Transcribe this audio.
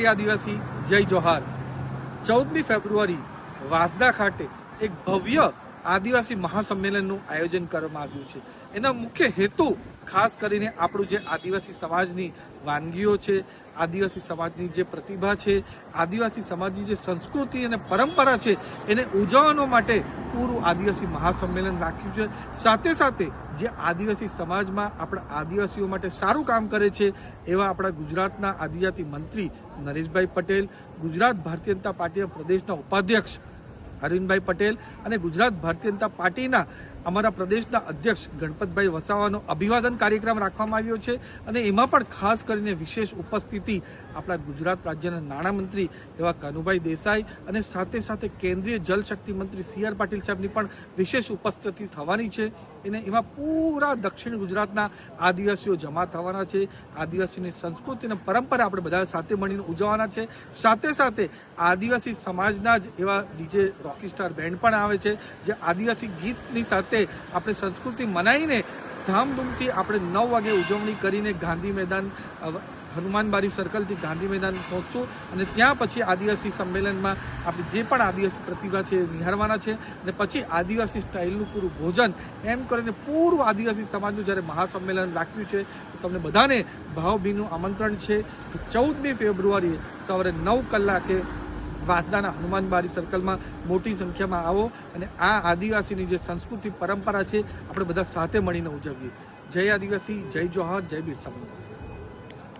આદિવાસી જય જોહાર 14મી ફેબ્રુઆરી વાંસદા ખાતે એક ભવ્ય આદિવાસી મહાસંમેલનનું આયોજન કરવામાં આવ્યું છે। એના મુખ્ય હેતુ ખાસ કરીને આપણું જે આદિવાસી સમાજની વાનગીઓ છે, આદિવાસી સમાજની જે પ્રતિભા છે, આદિવાસી સમાજની જે સંસ્કૃતિ અને પરંપરા છે એને ઉજવવા માટે પૂરું આદિવાસી મહાસંમેલન રાખ્યું છે। સાથે સાથે જે આદિવાસી સમાજમાં આપણા આદિવાસીઓ માટે સારું કામ કરે છે એવા આપણા ગુજરાતના આદિજાતિ મંત્રી નરેશભાઈ પટેલ, ગુજરાત ભારતીય જનતા પાર્ટીના પ્રદેશના ઉપાધ્યક્ષ અરવિંદભાઈ પટેલ અને ગુજરાત ભારતીય જનતા પાર્ટીના અમારા પ્રદેશના અધ્યક્ષ ગણપતભાઈ વસાવાનો અભિવાદન કાર્યક્રમ રાખવામાં આવ્યો છે અને એમાં પણ ખાસ કરીને વિશેષ ઉપસ્થિતિ આપણા ગુજરાત રાજ્યના નાણામંત્રી એવા કાનુભાઈ દેસાઈ અને સાથે સાથે કેન્દ્રીય જલશક્તિ મંત્રી સી આર પાટીલ સાહેબની પણ વિશેષ ઉપસ્થિતિ થવાની છે। અને એમાં પૂરા દક્ષિણ ગુજરાતના આદિવાસીઓ જમા થવાના છે। આદિવાસીની સંસ્કૃતિ અને પરંપરા આપણે બધા સાથે મળીને ઉજવવાના છે। સાથે સાથે આદિવાસી સમાજના જ એવા ડીજે રોકી સ્ટાર બેન્ડ પણ આવે છે જે આદિવાસી ગીતની સાથે આપણે સંસ્કૃતિ મનાવીને ધામધૂમથી આપણે 9 વાગે ઉજવણી કરીને ગાંધી મેદાન હનુમાન બારી સર્કલથી ગાંધી મેદાન પહોંચશું અને ત્યાં પછી આદિવાસી સંમેલનમાં આપણે જે પણ આદિવાસી પ્રતિભા છે એ નિહાળવાના છે અને પછી આદિવાસી સ્ટાઇલનું પૂરું ભોજન એમ કરીને પૂરું આદિવાસી સમાજનું જ્યારે મહાસંમેલન રાખ્યું છે તો તમને બધાને ભાવભીનું આમંત્રણ છે કે 14મી ફેબ્રુઆરીએ સવારે 9 કલાકે વાંસદાના હનુમાન બારી સર્કલમાં મોટી સંખ્યામાં આવો અને આ આદિવાસીની જે સંસ્કૃતિ પરંપરા છે આપણે બધા સાથે મળીને ઉજવીએ। જય આદિવાસી, જય જોહાર, જય બિરસા મુંડા।